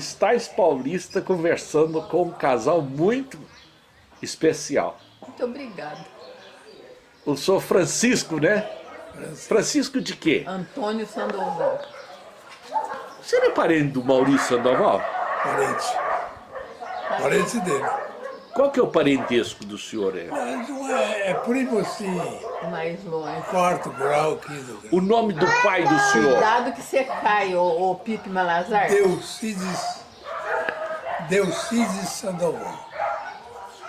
Cristais Paulista conversando com um casal muito especial. Muito obrigada. O senhor Francisco, né? Francisco de quê? Antônio Sandoval. Você não é parente do Maurício Sandoval? Parente. Parente dele. Qual que é o parentesco do senhor? Mas não é primo assim, Mais longe. quarto grau, quinto grau. O nome do pai do senhor? Cuidado que você cai, ô Pipe Malazar. Deucides Sandoval.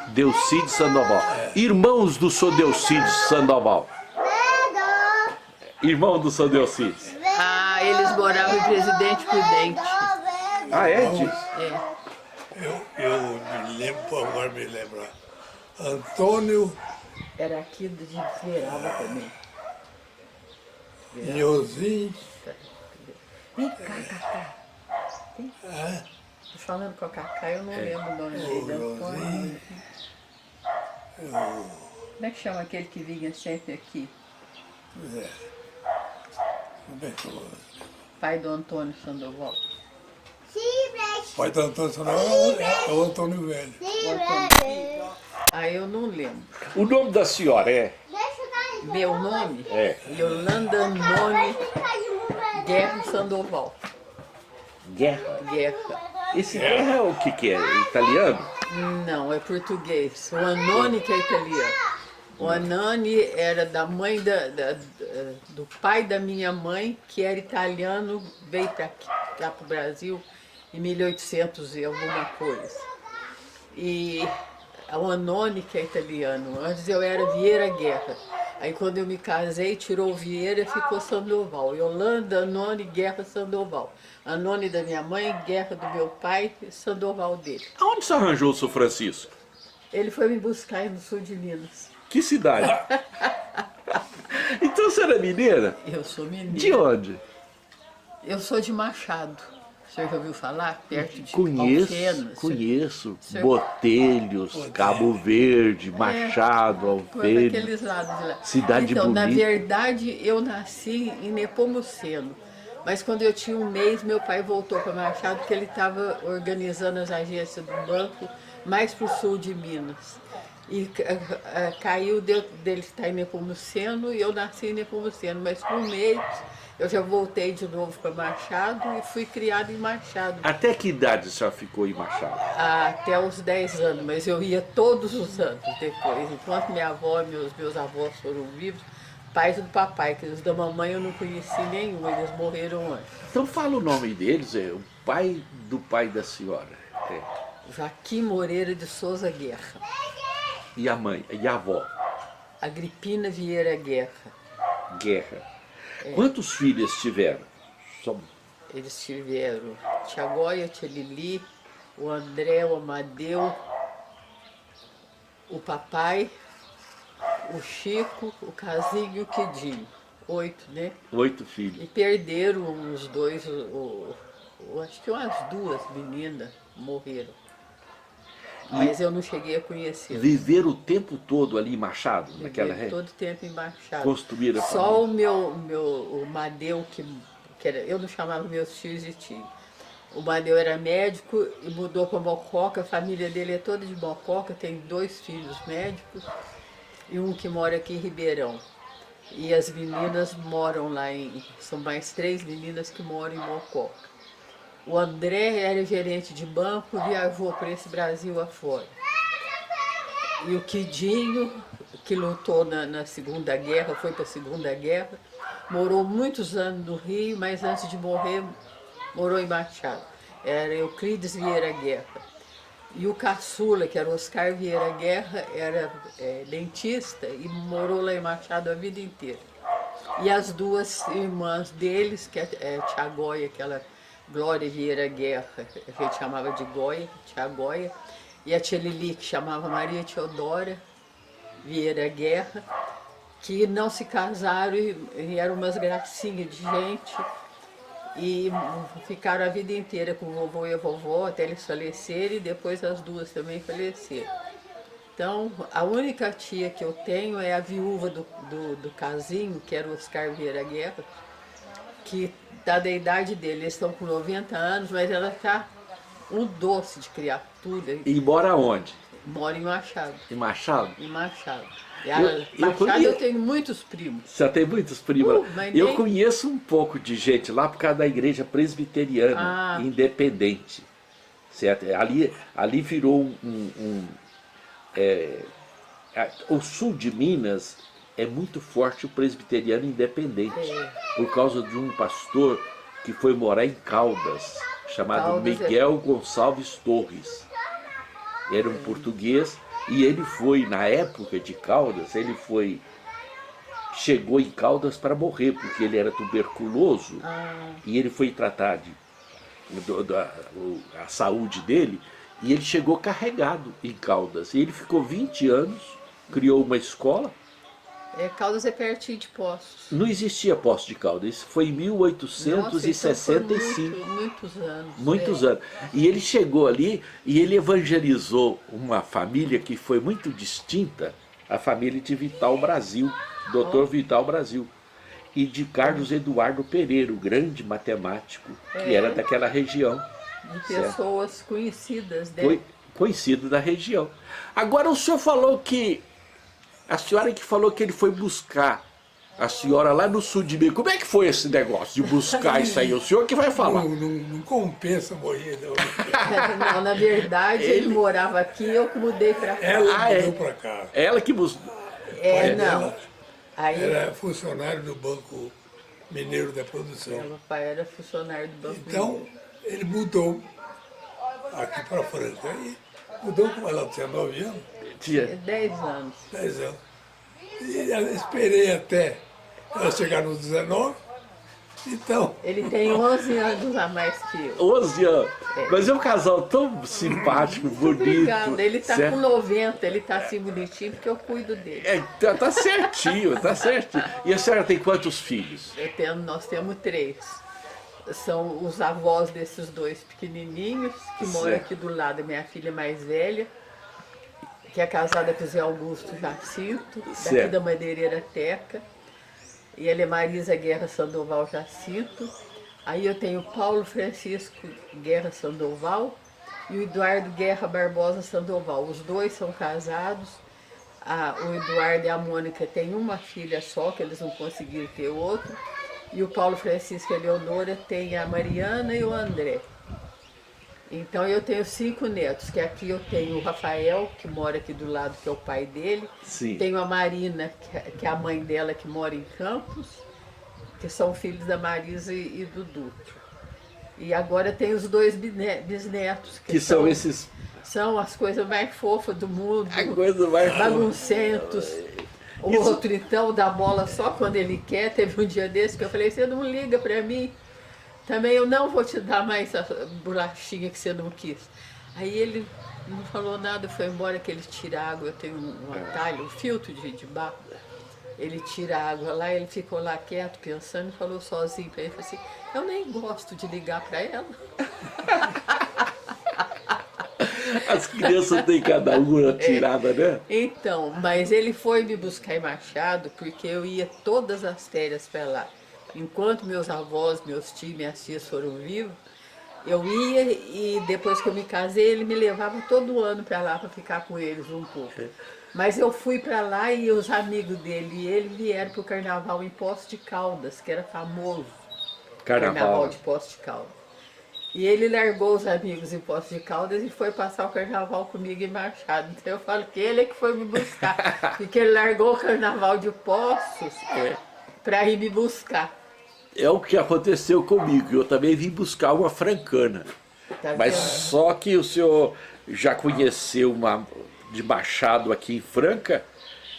Deucides Sandoval. Irmãos do senhor Deucides Sandoval. Irmão do senhor Deucides. Ah, eles moravam em Presidente Prudente. Ah, é? É. Eu me lembro, agora me lembrar. Antônio Era aqui de Verava também. Nhozinho. Vem cá, Cacá. Tô falando com a Cacá, eu não lembro o nome dele. Antônio. Como é que chama aquele que vinha sempre aqui? Pai do Antônio Sandoval. Pai do Antônio Sandoval é o Antônio Velho. Ah, eu não lembro. O nome da senhora é? Meu nome? É. Yolanda Noni Guerra Sandoval. Guerra. Guerra. Esse Guerra é o que é? Italiano? Não, é português. O Anoni que é italiano. O Anani era da mãe do pai da minha mãe, que era italiano, veio para cá para o Brasil em 1800 e alguma coisa. E o Anoni que é italiano. Antes eu era Vieira Guerra. Aí quando eu me casei, tirou Vieira e ficou Sandoval. Yolanda Anoni Guerra Sandoval. Anoni da minha mãe, Guerra do meu pai e Sandoval dele. Aonde você arranjou o senhor Francisco? Ele foi me buscar aí no sul de Minas. Que cidade? Então você era mineira? Eu sou mineira. De onde? Eu sou de Machado. O senhor já ouviu falar? Perto de Conheço, Alfenas. conheço. Senhor- Botelhos, Cabo Verde, Machado, Por Alfenas. aqueles lados de lá. Cidade então, na bonita. verdade, eu nasci em Nepomuceno. Mas quando eu tinha um mês, meu pai voltou para Machado, porque ele estava organizando as agências do banco mais para o sul de Minas. E caiu dele estar em Nepomuceno e eu nasci em Nepomuceno. Mas com um mês, eu já voltei de novo para Machado e fui criada em Machado. Até que idade a senhora ficou em Machado? Até os 10 anos, mas eu ia todos os anos depois. Enquanto minha avó e meus avós foram vivos, pais do papai, que os da mamãe eu não conheci nenhum, eles morreram antes. Então fala o nome deles, é o pai do pai da senhora. É. Joaquim Moreira de Souza Guerra, E a mãe, e a avó? Agripina Vieira Guerra. Guerra. Quantos filhos tiveram? Só... Eles tiveram Tia Goia, Tia Lili, o André, o Amadeu, o papai, o Chico, o Casinho e o Quidinho. 8, né? 8 filhos. E perderam uns dois, acho que umas 2 meninas morreram. Mas eu não cheguei a conhecer. Viveram o tempo todo ali em Machado, naquela Viveram região? todo tempo embaixado. Construíram a Só o Madeu, que era, eu não chamava meus tios de tio. O Madeu era médico e mudou para Mococa, a família dele é toda de Mococa, tem 2 filhos médicos e um que mora aqui em Ribeirão. E as meninas moram lá, são mais 3 meninas que moram em Mococa. O André era gerente de banco, viajou para esse Brasil afora. E o Quidinho, que lutou na Segunda Guerra, foi para a Segunda Guerra, morou muitos anos no Rio, mas antes de morrer, morou em Machado. Era Euclides Vieira Guerra. E o caçula, que era Oscar Vieira Guerra, era dentista e morou lá em Machado a vida inteira. E as 2 irmãs deles, que é Tia Goia, aquela Glória Vieira Guerra, a gente chamava de Goia, Tia Goia, e a Tia Lili, que chamava Maria Teodora Vieira Guerra, que não se casaram e eram umas gracinhas de gente e ficaram a vida inteira com o vovô e a vovó até eles falecerem e depois as 2 também faleceram. Então, a única tia que eu tenho é a viúva do Casinho, que era o Oscar Vieira Guerra, que está da idade dele, eles estão com 90 anos, mas ela está um doce de criatura. E mora onde? Mora em Machado. Em Machado? Em Machado. Eu Eu tenho muitos primos. Você tem muitos primos? Mas Eu nem- conheço um pouco de gente lá por causa da igreja presbiteriana, Ah. independente. Certo? Ali virou o sul de Minas é muito forte o presbiteriano independente. Por causa de um pastor que foi morar em Caldas, chamado Caldas Miguel Gonçalves Torres. Era um português e ele foi, na época de Caldas, chegou em Caldas para morrer, porque ele era tuberculoso e ele foi tratar a saúde dele e ele chegou carregado em Caldas. E ele ficou 20 anos, criou uma escola. Caldas é pertinho de Poços. Não existia Poços de Caldas, isso foi em Nossa, então foi 1865. muitos anos. Muitos anos. E ele chegou ali e ele evangelizou uma família que foi muito distinta, a família de Vital Brasil, Dr. Vital Brasil, e de Carlos Eduardo Pereira, o grande matemático, que era daquela região. De pessoas conhecidas, né? Foi conhecido da região. Agora o senhor falou que, a senhora que falou que ele foi buscar a senhora lá no sul de Minas. Como é que foi esse negócio de buscar isso aí? O senhor que vai falar. Não compensa morrer, não. Não, na verdade, ele morava aqui e eu que mudei pra cá. Ela mudou pra cá. Ela que buscou. Não. Ela Aí, era funcionário do Banco Mineiro da Produção. meu pai era funcionário do Banco Então, Mineiro. ele mudou aqui para Franca. E mudou como ela tinha 9 anos, Tinha. 10 anos. 10 anos. E eu esperei até ela chegar nos 19. Então, Ele tem 11 anos a mais que eu. 11 anos. Mas é um casal tão simpático, bonito. Obrigada. Ele tá certo? com 90, ele tá assim bonitinho porque eu cuido dele. Tá certinho, tá certinho. E a senhora tem quantos filhos? Nós temos 3. São os avós desses 2 pequenininhos, que moram Certo. aqui do lado. Minha filha mais velha, que é casada com o Zé Augusto Jacinto, daqui Certo. da Madeireira Teca. E ela é Marisa Guerra Sandoval Jacinto. Aí eu tenho Paulo Francisco Guerra Sandoval e o Eduardo Guerra Barbosa Sandoval. Os 2 são casados. O Eduardo e a Mônica têm uma filha só, que eles não conseguiram ter outro. E o Paulo Francisco e a Leonora têm a Mariana e o André. Então eu tenho 5 netos, que aqui eu tenho o Rafael, que mora aqui do lado, que é o pai dele. Sim. Tenho a Marina, que é a mãe dela, que mora em Campos, que são filhos da Marisa e do Dutra. E agora tem os 2 bisnetos, Que são esses. são as coisas mais fofas do mundo, A coisa mais. baguncentos. O outro então dá bola só quando ele quer. Teve um dia desse que eu falei, você não liga pra mim? Também eu não vou te dar mais a bolachinha que você não quis. Aí ele não falou nada, foi embora que ele tira água. Eu tenho um atalho, um filtro de barro. Ele tira a água lá, ele ficou lá quieto, pensando, e falou sozinho pra ele, falou assim, eu nem gosto de ligar pra ela. As crianças têm cada uma tirada, né? Então, mas ele foi me buscar em Machado, porque eu ia todas as férias pra lá. Enquanto meus avós, meus tios, minhas tias foram vivos, eu ia e depois que eu me casei, ele me levava todo ano para lá para ficar com eles um pouco. Mas eu fui para lá e os amigos dele e ele vieram para o carnaval em Poços de Caldas, que era famoso. Carnaval de Poços de Caldas. E ele largou os amigos em Poços de Caldas e foi passar o carnaval comigo em Machado. Então eu falo que ele é que foi me buscar, porque ele largou o carnaval de Poços para ir me buscar. É o que aconteceu comigo. Eu também vim buscar uma francana. Tá Mas vendo? só que o senhor já conheceu uma de Machado aqui em Franca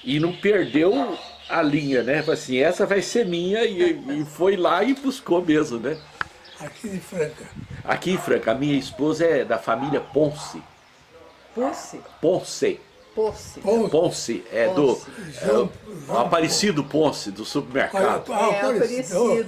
e não perdeu a linha, né? Falei assim, essa vai ser minha e foi lá e buscou mesmo, né? aqui de Franca. Aqui em Franca, a minha esposa é da família Ponce. Posse? Ponce. Posse. Ponce, é do João Aparecido Ponce, do supermercado. Aparecido.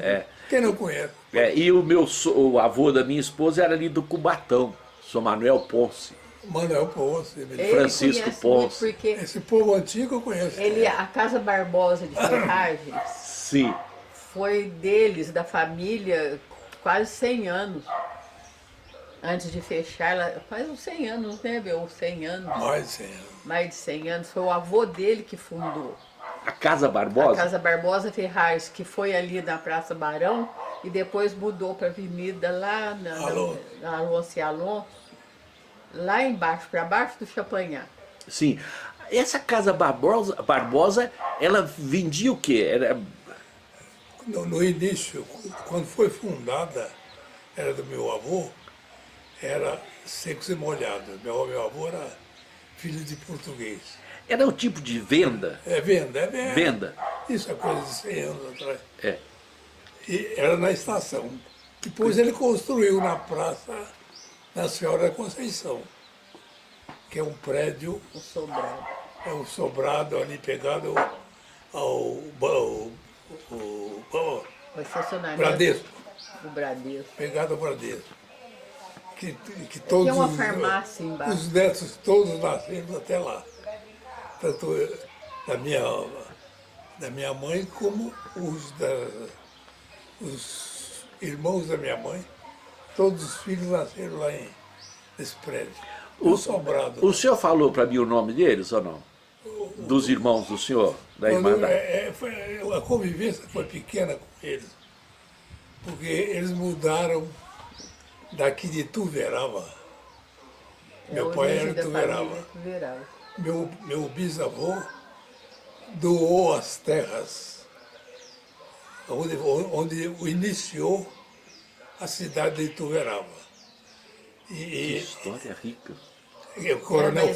Quem não conhece? E o avô da minha esposa era ali do Cubatão, São Manuel Ponce. Manuel Ponce. Ele Francisco conhece Ponce. muito porque Esse povo antigo eu conheço. a Casa Barbosa de Ferragens Sim. foi deles, da família, quase 100 anos. antes de fechar, ela faz uns 100 anos, né, meu? 100 anos. Mais de 100 anos. Mais de 100 anos. Foi o avô dele que fundou. A Casa A Barbosa? Casa Barbosa Ferraz, que foi ali na Praça Barão e depois mudou para a avenida lá na Alonso e Alonso, lá embaixo, para baixo do Champagnat. Sim. Essa Casa Barbosa, ela vendia o quê? Era... No início, quando foi fundada, era do meu avô, era secos e molhados. Meu avô era filho de português. Era o tipo de venda? É venda. Venda. Isso é coisa de 100 anos atrás. É. E era na estação. Depois ele construiu na Praça da Senhora da Conceição, que é um prédio, O sobrado. é um sobrado ali pegado ao O estacionamento. Bradesco, O Bradesco. pegado ao Bradesco. Que Tem todos uma farmácia embaixo. os netos todos nasceram até lá. Tanto da minha mãe como os irmãos da minha mãe, todos os filhos nasceram lá nesse prédio. O sobrado. O senhor falou para mim o nome deles ou não? Dos irmãos do senhor, da Irmandade? A convivência foi pequena com eles, porque eles mudaram daqui de Tuverava. Meu pai era de Tuverava. Meu bisavô doou as terras onde iniciou a cidade de Ituverava. Que história rica. O Coronel,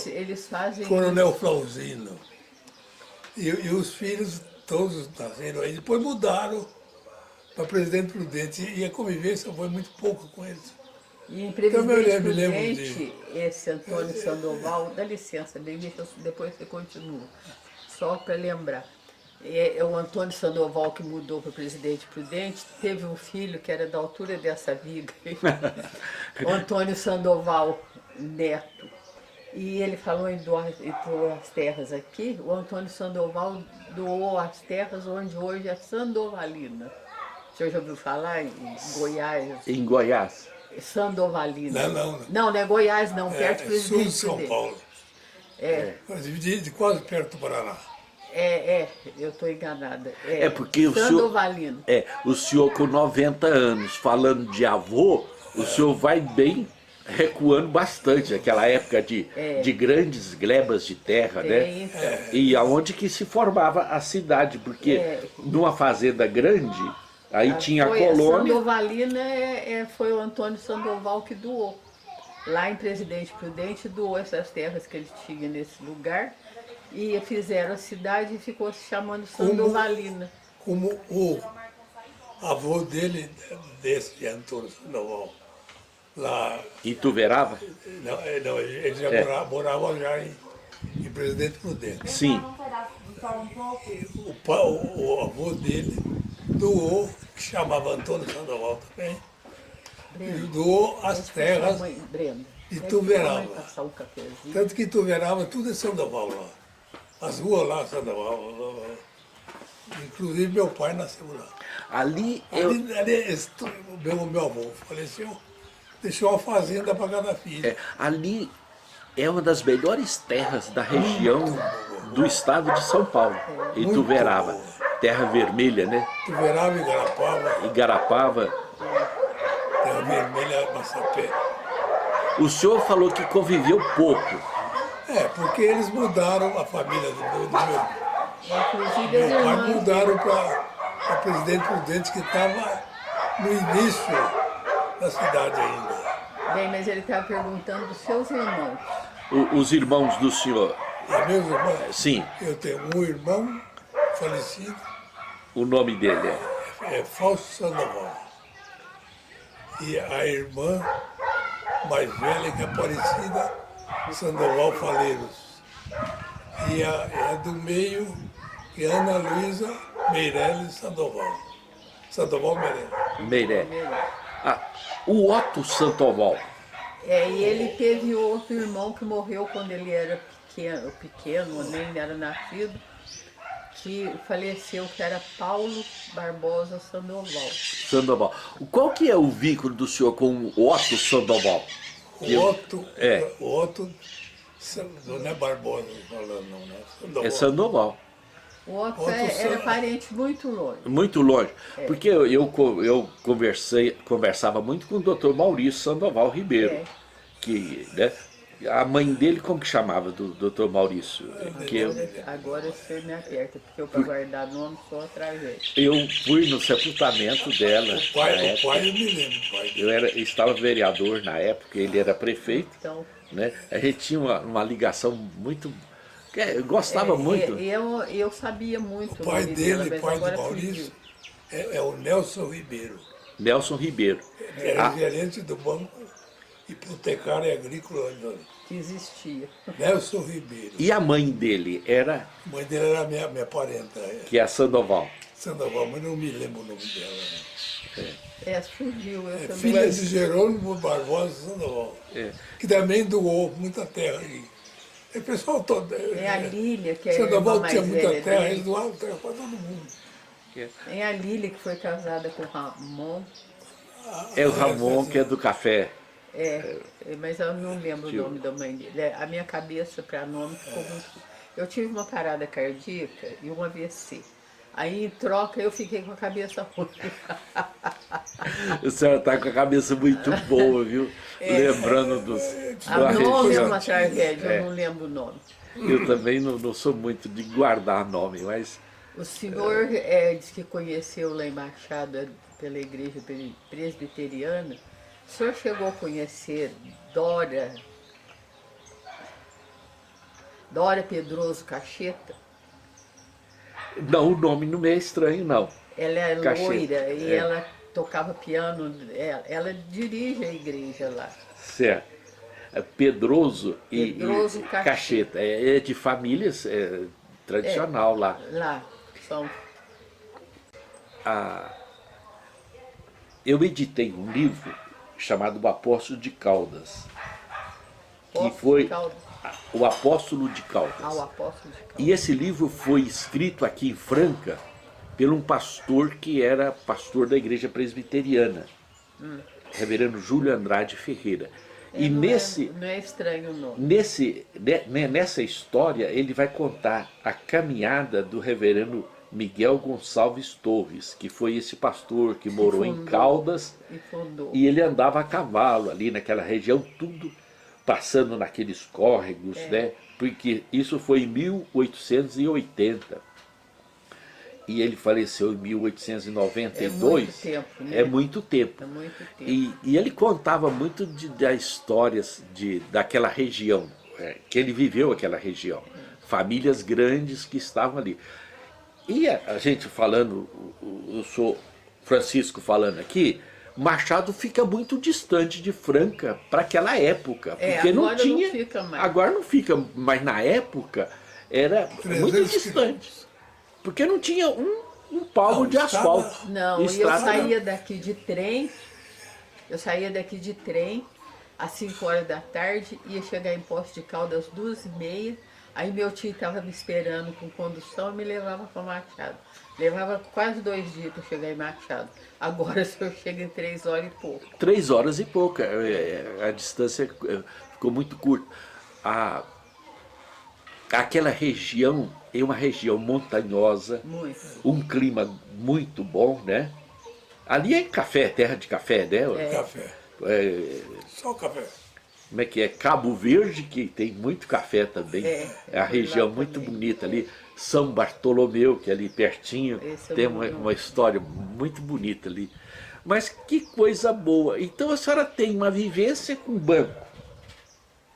eles fazem Coronel Flauzino. E os filhos todos nasceram aí. Depois mudaram para Presidente Prudente e a convivência foi muito pouca com eles. E em Então, Presidente me lembro Prudente, esse Antônio Sandoval, dá licença, depois você continua, só para lembrar. É o Antônio Sandoval que mudou para Presidente Prudente, teve um filho que era da altura dessa viga, o Antônio Sandoval Neto. E ele falou em doar as terras aqui, o Antônio Sandoval doou as terras onde hoje é Sandovalina. O senhor já ouviu falar em Goiás? Em Goiás? Sandovalina. Não Não é Goiás não, perto do sul de Presidente São Prudente. Paulo. De quase perto do Paraná. Eu estou enganada. É porque Sandovalina. o senhor com 90 anos, falando de avô, o senhor vai bem recuando bastante, aquela época de grandes glebas de terra, né? Então. E aonde que se formava a cidade, porque numa fazenda grande, aí tinha a colônia. Sandovalina foi o Antônio Sandoval que doou. Lá em Presidente Prudente doou essas terras que ele tinha nesse lugar e fizeram a cidade e ficou se chamando Sandovalina. Como o avô dele, desse Antônio Sandoval, lá... Ituverava? Não, ele já morava já em Presidente Prudente. Sim. O avô dele doou, que chamava Antônio Sandoval também, Brenda, doou as terras de Ituverava. Passar um cafezinho. Tanto que Ituverava tudo é Sandoval lá. As ruas lá, Sandoval. Inclusive meu pai nasceu lá. Ali Meu avô faleceu, deixou uma fazenda para cada filho. ali é uma das melhores terras da região do estado de São Paulo, Ituverava. boa. Terra vermelha, né? Ituverava e Igarapava, Igarapava. Terra Vermelha, Massapé. O senhor falou que conviveu pouco. Porque eles mudaram a família do meu Inclusive as pai, irmãs. mudaram para Presidente Prudente, que estava no início da cidade ainda. Bem, mas ele estava perguntando dos seus irmãos. Os irmãos do senhor. E meus irmãos, Sim, eu tenho um irmão falecido, o nome dele é. é Fausto Sandoval. E a irmã mais velha, que é Aparecida Sandoval Faleiros. E a do meio, que é Ana Luísa Meirelles Sandoval. Sandoval Meirelles. Meiré. O Otto Sandoval. E ele teve outro irmão que morreu quando ele era pequeno, nem era nascido, que faleceu, que era Paulo Barbosa Sandoval. Sandoval. Qual que é o vínculo do senhor com o Otto Sandoval? O Otto, não é Barbosa falando não, né? Sandoval. É Sandoval. O Otto Otto era Sandoval. parente muito longe. Muito longe. Porque eu conversava muito com o doutor Maurício Sandoval Ribeiro. É. Que, né, a mãe dele, como que chamava do doutor Maurício? Agora você me aperta, porque eu para guardar nome sou atrás dele. Eu fui no sepultamento dela. O pai na época. eu me lembro, o pai. Eu estava vereador na época, ele era prefeito. Então, Né? A gente tinha uma ligação muito. Eu gostava muito. eu sabia muito O pai nome dele, dela, mas pai do agora Maurício, fugiu. é o Nelson Ribeiro. Nelson Ribeiro. Ele era gerente do Banco Hipotecário e Agrícola. Que existia. Nelson Ribeiro. E a mãe dele era, A mãe dele era minha parenta, que é a Sandoval. Sandoval, mas não me lembro o nome dela. Né? Fugiu. Eu É também. filha de Jerônimo Barbosa Sandoval, que também doou muita terra aí. O pessoal todo. É a Lília, que é a irmã Sandoval mais tinha muita velha terra, dele. eles doavam terra para todo mundo. Tem a Lília, que foi casada com o Ramon. É o Ramon, que é do café. Mas eu não lembro o nome da mãe dele. A minha cabeça para nome ficou muito. Eu tive uma parada cardíaca e um AVC. Aí, em troca, eu fiquei com a cabeça ruim. A senhora está com a cabeça muito boa, viu? Lembrando dos. A da nome é região. uma tragédia, eu não lembro o nome. Eu também não sou muito de guardar nome, mas O senhor diz que conheceu lá em Machado pela igreja presbiteriana. O senhor chegou a conhecer Dora Pedroso Cacheta? não, o nome não me é estranho, não. Ela é Cacheta, loira e é. ela tocava piano, ela dirige a igreja lá. Certo. É Pedroso e Pedroso e Cacheta. Cacheta. É de famílias tradicional lá. Lá, são. Eu editei um livro chamado O Apóstolo de Caldas, que Apóstolo foi de Caldas. o Apóstolo de Caldas. O apóstolo de Caldas. E esse livro foi escrito aqui em Franca por um pastor que era pastor da igreja presbiteriana, reverendo Júlio Andrade Ferreira. E Não nesse, não é estranho o nome. nessa história ele vai contar a caminhada do reverendo Miguel Gonçalves Torres, que foi esse pastor que morou em fundou. Caldas, E fundou. e ele andava a cavalo ali naquela região, tudo passando naqueles córregos, né? Porque isso foi em 1880. E ele faleceu em 1892. É muito tempo, né? É muito tempo. É muito tempo. E ele contava muito das histórias daquela região, que ele viveu aquela região. Famílias grandes que estavam ali. E a gente falando, eu sou Francisco falando aqui, Machado fica muito distante de Franca para aquela época. Porque não agora tinha. não fica mais. Agora não fica, mas na época era 300 muito distante. Porque não tinha um palmo de estrada- asfalto. Não, e eu Estrada não. saía daqui de trem, às 5 horas da tarde, ia chegar em Poços de Caldas às 2h30, aí meu tio estava me esperando com condução e me levava para Machado. Levava quase 2 dias para chegar em Machado. Agora o senhor chega em 3 horas e pouco. 3 horas e pouca. A distância ficou muito curta. Aquela região é uma região montanhosa, Muito. um clima muito bom, né? Ali é café, terra de café, né? Café. Só café. Como é que é? Cabo Verde, que tem muito café também. É a região lá muito também. bonita ali. São Bartolomeu, que é ali pertinho, Esse eu tem não- uma história muito bonita ali. Mas que coisa boa. Então a senhora tem uma vivência com banco.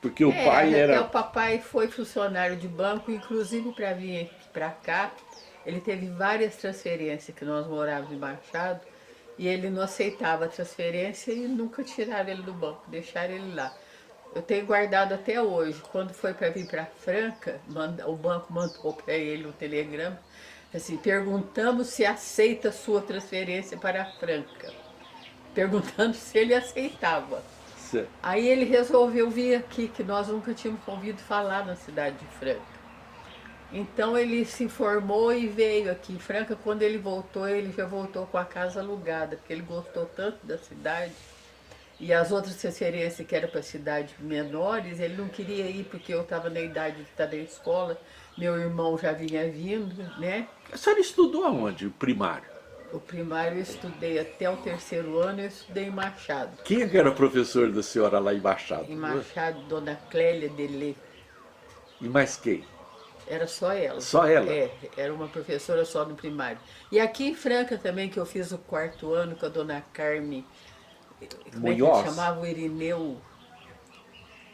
Porque o pai até era. o papai foi funcionário de banco, inclusive para vir para cá, ele teve várias transferências que nós morávamos em Machado, e ele não aceitava a transferência e nunca tiraram ele do banco, deixaram ele lá. Eu tenho guardado até hoje. Quando foi para vir para Franca, o banco mandou para ele um telegrama, assim, perguntamos se aceita sua transferência para Franca. Perguntando se ele aceitava. Aí ele resolveu vir aqui, que nós nunca tínhamos ouvido falar na cidade de Franca. Então ele se formou e veio aqui em Franca. Quando ele voltou, ele já voltou com a casa alugada, porque ele gostou tanto da cidade. E as outras transferências que eram para cidades menores, ele não queria ir porque eu estava na idade de estar na escola, meu irmão já vinha vindo, né? A senhora estudou aonde, o primário? O primário eu estudei até o 3º ano, eu estudei em Machado. Quem é que era professor da senhora lá em Machado? Em Machado, Dona Clélia Delê. E mais quem? Era só ela. Só ela? É, era uma professora só no primário. E aqui em Franca também, que eu fiz o 4º ano com a Dona Carme, como é que Munhoz? ele chamava? O Irineu.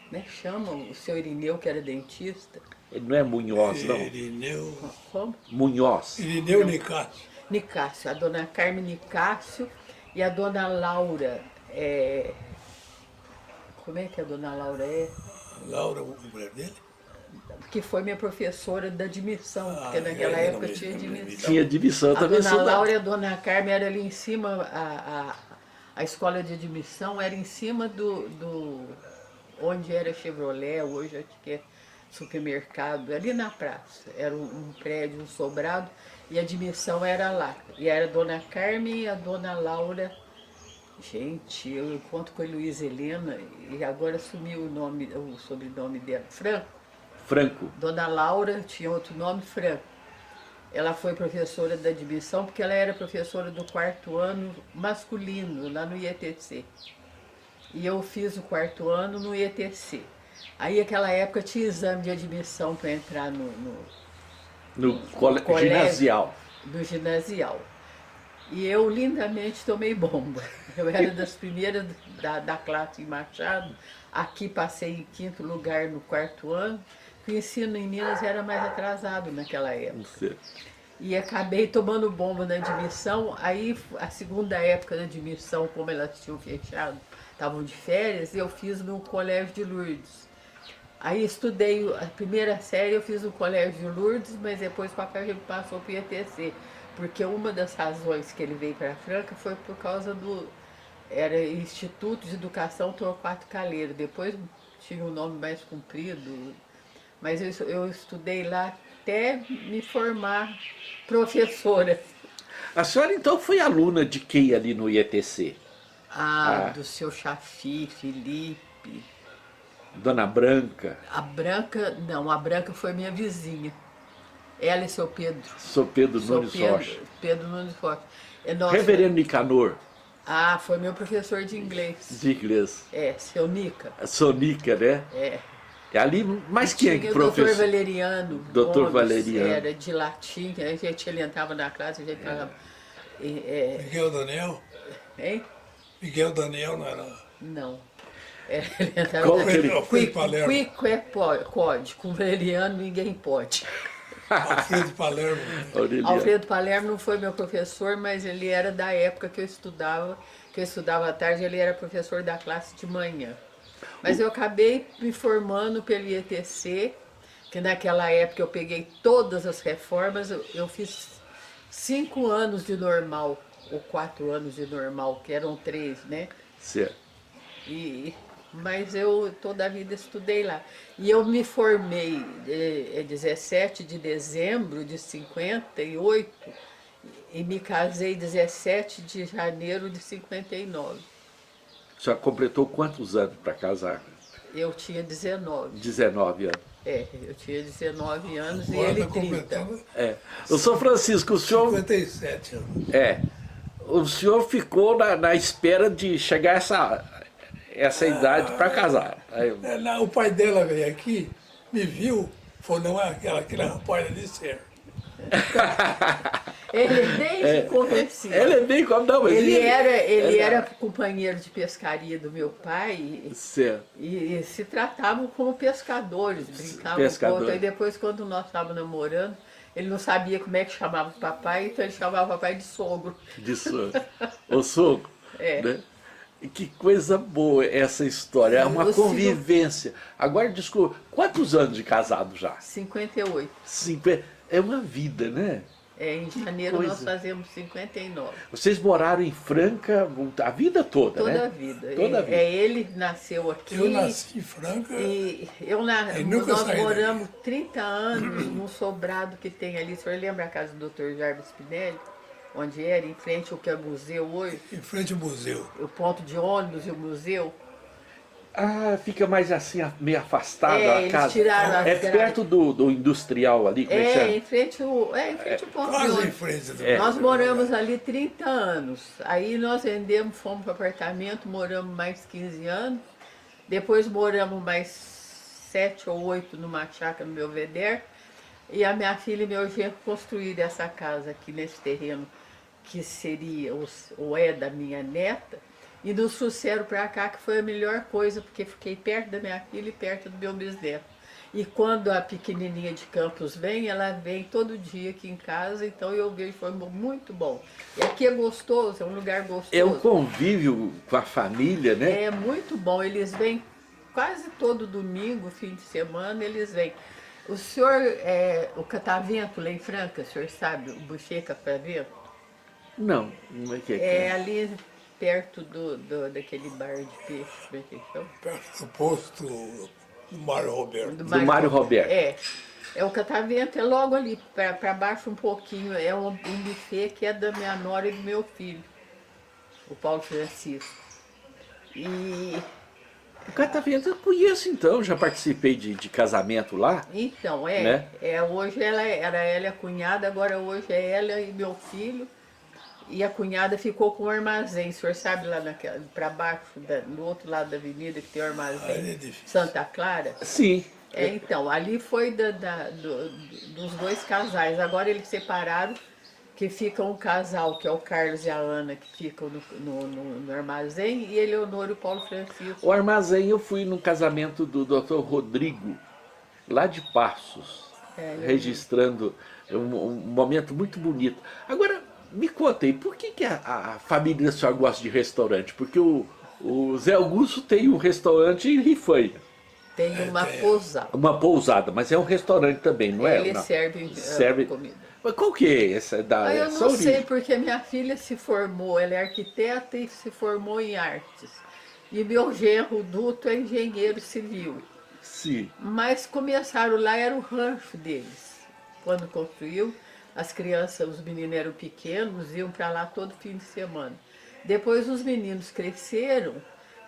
Como é que chama o seu Irineu, que era dentista? Ele não é Munhoz, não. Irineu, Como? Munhoz. Irineu Nicásio. Nicásio, a Dona Carme Nicásio e a Dona Laura. Como é que a Dona Laura é? Laura, a mulher dele? Que foi minha professora da admissão, porque naquela eu época não tinha me- admissão. Tinha divisão A também. Dona Laura e a Dona Carmen era ali em cima, a escola de admissão era em cima do onde era Chevrolet, hoje acho que é supermercado, ali na praça. Era um prédio, um sobrado, e a admissão era lá. E era a Dona Carmen e a Dona Laura. Gente, eu encontro com a Luísa Helena, e agora sumiu o sobrenome dela, Franco. Dona Laura tinha outro nome, Franco. Ela foi professora da admissão porque ela era professora do 4º ano masculino, lá no IETC. E eu fiz o 4º ano no IETC. Aí, naquela época, tinha exame de admissão para entrar No colégio. ginasial. Do ginasial. E eu lindamente tomei bomba. Eu era das primeiras da classe em Machado. Aqui passei em 5º lugar no 4º ano. O ensino em Minas era mais atrasado naquela época. E acabei tomando bomba na admissão. Aí, a segunda época da admissão, como elas tinham fechado, estavam de férias, eu fiz no Colégio de Lourdes. Aí estudei a primeira série, eu fiz no Colégio de Lourdes, mas depois o papai já passou para o IETC. Porque uma das razões que ele veio para Franca foi por causa era Instituto de Educação Torquato Caleiro. Depois tinha um nome mais comprido. Mas eu estudei lá até me formar professora. A senhora então foi aluna de quem ali no IETC? Do seu Chafi, Felipe. Dona Branca. A Branca foi minha vizinha. Ela e seu Pedro. Sou Pedro Nunes Rocha. Pedro Nunes Rocha. Reverendo Nicanor. Foi meu professor de inglês. De inglês. Seu Nica. A Sonica, né? É. Ali, mas quem é que o professor? doutor Valeriano. Doutor Gomes, Valeriano. Era de latim, ele entrava na classe, a gente falava. Miguel Daniel? Hein? Miguel Daniel não era. Não. Ele entrava Qual na- que ele- Alfredo Palermo. Quico pode, com Valeriano ninguém pode. Alfredo Palermo. Aureliano. Alfredo Palermo não foi meu professor, mas ele era da época que eu estudava à tarde, ele era professor da classe de manhã. Mas eu acabei me formando pelo IETC, que naquela época eu peguei todas as reformas, eu fiz 5 anos de normal, ou 4 anos de normal, que eram 3, né? Certo. Mas eu toda a vida estudei lá. E eu me formei 17 de dezembro de 58 e me casei 17 de janeiro de 59. A senhora completou quantos anos para casar? Eu tinha 19. 19 anos. Eu tinha 19 anos e Agora ele está 30. completando Eu sou Francisco, o senhor. 57 anos. O senhor ficou na espera de chegar essa idade para casar. Aí, O pai dela veio aqui, me viu, falou, não é aquele rapaz ali certo. Ele desde convencido. ele é bem como não, mas Ele era companheiro de pescaria do meu pai Certo. e se tratavam como pescadores, brincavam Pescador. um pouco. Aí depois, quando nós estávamos namorando, ele não sabia como é que chamava o papai, então ele chamava o papai de sogro. De sogro. O sogro. É. Né? E que coisa boa essa história. É uma Eu sigo- convivência. Agora, desculpa, quantos anos de casado já? 58. 50. É uma vida, né? Em janeiro coisa. nós fazemos 59. Vocês moraram em Franca a vida toda, Toda né? a vida. Toda a vida. Ele nasceu aqui. Eu nasci em Franca. E nunca nós saí moramos 30 anos num sobrado que tem ali. O senhor lembra a casa do Dr. Jarvis Spinelli? Onde era, em frente ao que é museu hoje? Em frente ao museu. O ponto de ônibus e o museu. Ah, fica mais assim, meio afastado a Eles casa. tiraram as É grades. perto do industrial ali, como é que chama? Em frente ao ponto de Quase em ônibus. frente do Nós moramos ali 30 anos. Aí nós vendemos, fomos para apartamento, moramos mais 15 anos. Depois moramos mais 7 ou 8 numa chácara no Belvedere. E a minha filha e meu genro construíram essa casa aqui nesse terreno, que seria, ou é da minha neta. E nos trouxeram para cá, que foi a melhor coisa, porque fiquei perto da minha filha e perto do meu bisneto. E quando a pequenininha de Campos vem, ela vem todo dia aqui em casa, então eu vejo, foi muito bom. E aqui é gostoso, é um lugar gostoso. É um convívio com a família, né? É muito bom, eles vêm quase todo domingo, fim de semana, eles vêm. O senhor, o catavento lá em Franca, o senhor sabe, o buffet catavento? Não, como é que É ali perto daquele bar de peixe, como é que chama? Perto do posto do Mário Roberto. Do Mário Roberto. É o catavento, é logo ali, para baixo um pouquinho, é um buffet que é da minha nora e do meu filho, o Paulo Francisco. E O catavento eu conheço então, já participei de casamento lá. então, Né? hoje ela e a cunhada, agora hoje é ela e meu filho. E a cunhada ficou com o armazém. O senhor sabe lá para baixo, no outro lado da avenida, que tem o armazém Ali é difícil. Santa Clara? Sim. Então, ali foi dos dois casais. Agora eles separaram, que fica um casal, que é o Carlos e a Ana, que ficam no armazém, e Eleonora e o Paulo Francisco. O armazém eu fui no casamento do Dr. Rodrigo, lá de Passos, registrando um momento muito bonito. Agora, me conta aí, por que a família da senhora gosta de restaurante? Porque o Zé Augusto tem um restaurante em Rifanha. Tem uma pousada. Uma pousada, mas é um restaurante também, não é? Ele Não. serve comida. Mas qual que é essa? Eu essa não origem? sei, porque minha filha se formou, ela é arquiteta e se formou em artes. E meu genro, Duto, é engenheiro civil. Sim. Mas começaram lá, era o rancho deles. Quando construiu, as crianças, os meninos eram pequenos, iam para lá todo fim de semana. Depois os meninos cresceram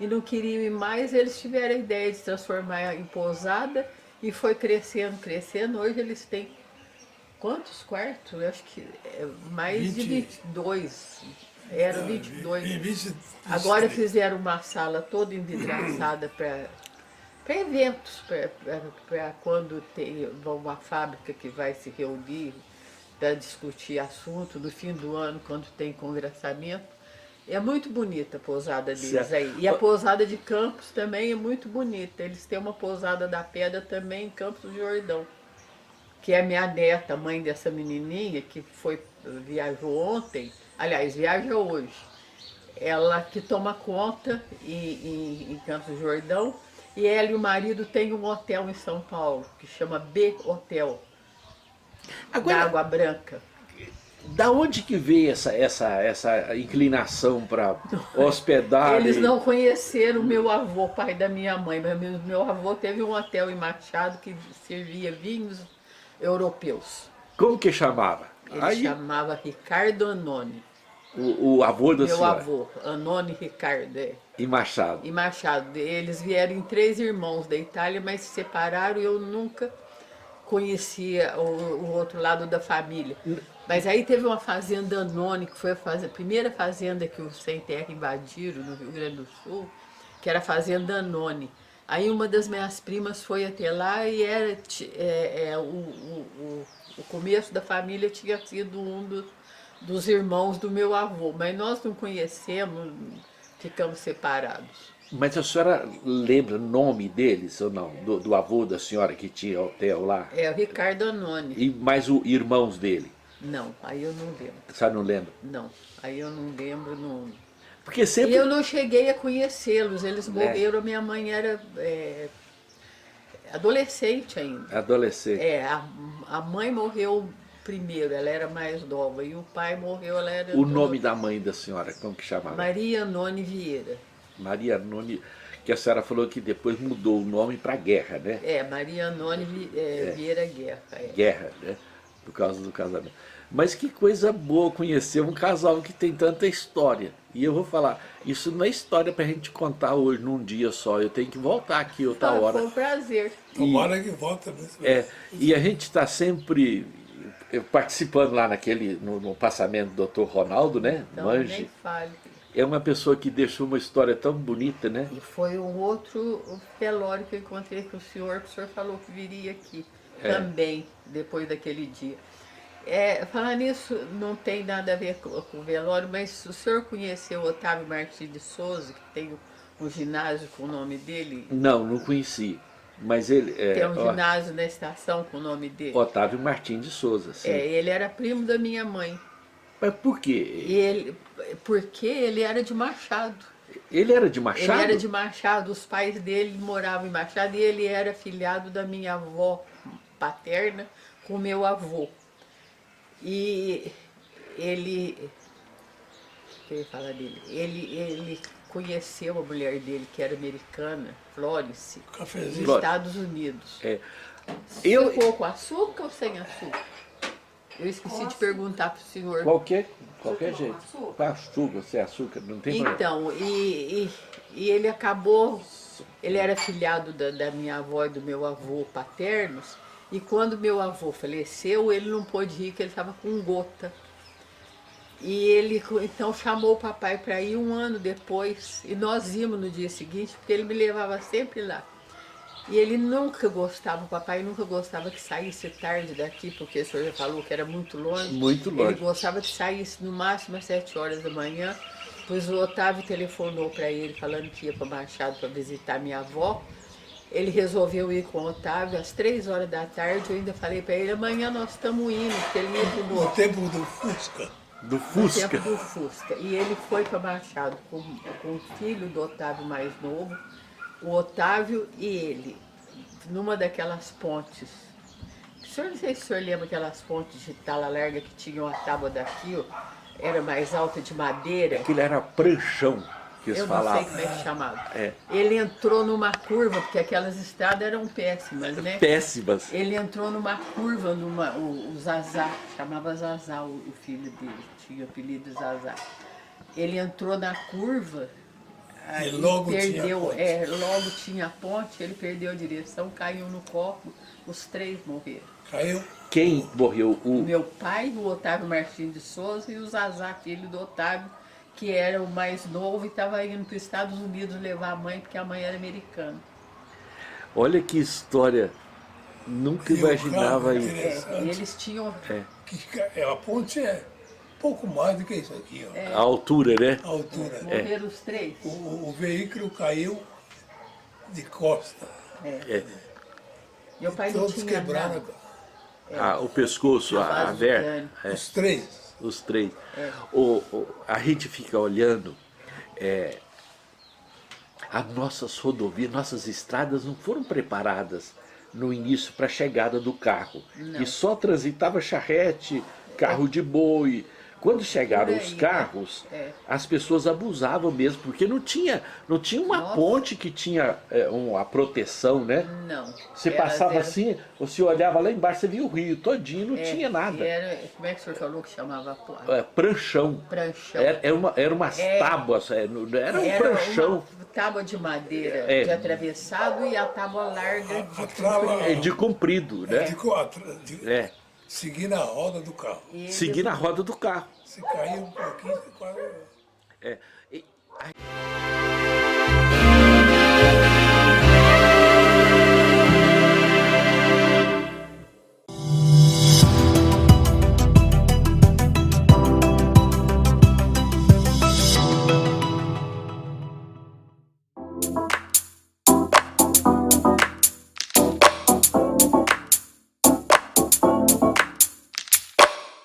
e não queriam ir mais, eles tiveram a ideia de transformar em pousada e foi crescendo, crescendo. Hoje eles têm quantos quartos? Eu acho que mais de 22. Eram 22. Agora fizeram uma sala toda envidraçada para eventos, para quando tem uma fábrica que vai se reunir para discutir assunto no fim do ano, quando tem congressamento. É muito bonita a pousada deles aí. E a pousada de Campos também é muito bonita. Eles têm uma pousada da Pedra também em Campos do Jordão, que é a minha neta, mãe dessa menininha, que viajou ontem, aliás, viaja hoje. Ela que toma conta em Campos do Jordão, e ela e o marido têm um hotel em São Paulo, que chama B Hotel. Agora, da Água Branca. Da onde que veio essa inclinação para hospedar? Eles não conheceram meu avô, pai da minha mãe, mas meu avô teve um hotel em Machado que servia vinhos europeus. Como que chamava? Ele chamava Ricardo Anoni. O avô da Meu senhora? avô, Anoni Ricardo, E Machado. E Machado. Eles vieram em 3 irmãos da Itália, mas se separaram e eu nunca conhecia o outro lado da família. Mas aí teve uma fazenda Anoni, que foi a primeira fazenda que os sem terra invadiram no Rio Grande do Sul, que era a fazenda Anoni. Aí uma das minhas primas foi até lá e o começo da família tinha sido um dos irmãos do meu avô, mas nós não conhecemos, ficamos separados. Mas a senhora lembra o nome deles ou não? Do avô da senhora que tinha hotel lá? É o Ricardo Anoni. E mais os irmãos dele? Não, aí eu não lembro. A senhora não lembra? Não, aí eu não lembro. Não. Porque sempre... E eu não cheguei a conhecê-los, eles morreram, a minha mãe era adolescente ainda. Adolescente. A mãe morreu primeiro, ela era mais nova. E o pai morreu, ela era... O nome da mãe da senhora, como que chamava? Maria Noni Vieira. Maria Noni, que a senhora falou que depois mudou o nome para Guerra, né? Maria Noni Vieira Guerra. Guerra, né? Por causa do casamento. Mas que coisa boa conhecer um casal que tem tanta história. E eu vou falar, isso não é história pra gente contar hoje num dia só. Eu tenho que voltar aqui outra hora. Foi um prazer. Tomara que volta mesmo. E a gente está sempre participando lá no passamento do Dr. Ronaldo, né? Então, Mange. nem fale. É uma pessoa que deixou uma história tão bonita, né? E foi um outro velório que eu encontrei com o senhor falou que viria aqui também, depois daquele dia. Falar nisso, não tem nada a ver com o velório, mas o senhor conheceu o Otávio Martins de Souza, que tem um ginásio com o nome dele? Não conheci. Mas ele Tem um ginásio na estação com o nome dele. Otávio Martins de Souza, sim. Ele era primo da minha mãe. Mas por quê? Porque ele era de Machado. Ele era de Machado? Ele era de Machado, os pais dele moravam em Machado e ele era filhado da minha avó paterna com meu avô. E ele... Eu ia falar dele. Ele conheceu a mulher dele, que era americana, Florence, Cafezinho. nos Estados Unidos. Eu... Ficou com açúcar ou sem açúcar? Eu esqueci de perguntar para o senhor. Qualquer jeito. Com açúcar, sem açúcar, não tem problema. Então, e ele acabou, ele era filhado da minha avó e do meu avô paternos, e quando meu avô faleceu, ele não pôde ir, porque ele estava com gota. E ele então chamou o papai para ir um ano depois, e nós íamos no dia seguinte, porque ele me levava sempre lá. E ele nunca gostava, o papai nunca gostava que saísse tarde daqui, porque o senhor já falou que era muito longe. Muito longe. Ele gostava que saísse no máximo às 7 horas da manhã, pois o Otávio telefonou para ele falando que ia para Machado para visitar minha avó. Ele resolveu ir com o Otávio às 3 horas da tarde, eu ainda falei para ele, amanhã nós estamos indo, porque ele ia para No tempo do Fusca. Do no Fusca. tempo do Fusca. E ele foi para Machado com o filho do Otávio mais novo, o Otávio e ele, numa daquelas pontes. Não sei se o senhor lembra aquelas pontes de tala larga que tinham a tábua daqui, ó, era mais alta de madeira. Aquilo era pranchão que eles Eu não falavam. sei como é que chamava. É. Ele entrou numa curva, porque aquelas estradas eram péssimas, né? Péssimas. Ele entrou numa curva, o Zazá, chamava Zazá o filho dele, tinha o apelido Zazá. Ele entrou na curva, aí logo tinha perdeu, ponte. logo tinha a ponte, ele perdeu a direção, caiu no copo, os 3 morreram. Caiu. Quem morreu? O meu pai, o Otávio Martins de Souza, e o Zazá, filho do Otávio, que era o mais novo e estava indo para os Estados Unidos levar a mãe, porque a mãe era americana. Olha que história. Nunca E o imaginava carro isso. interessante. E eles tinham... A ponte é pouco mais do que isso aqui, ó. A altura, né? A altura. Morreram os 3. O veículo caiu de costa. Meu pai não Todos tinha quebraram nada. O pescoço, a base de ver, cano. os 3. os 3. A gente fica olhando, as nossas rodovias, nossas estradas não foram preparadas no início para a chegada do carro. Não. E só transitava charrete, carro de boi. Quando chegaram Por aí, os carros, né? as pessoas abusavam mesmo, porque não tinha uma Nossa. ponte que tinha a proteção, né? Não. Você Era- passava era- assim, você olhava lá embaixo, você via o rio todinho, não tinha nada. Como é que o senhor falou que chamava a placa? Pranchão. Pranchão. Era umas tábuas, era um pranchão uma tábua de madeira É. de atravessado e a tábua larga A de trava de comprido, né? É, seguindo a roda do carro. E ele- seguindo a roda do carro. Se cair um pouquinho, você quase... É. E-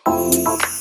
Música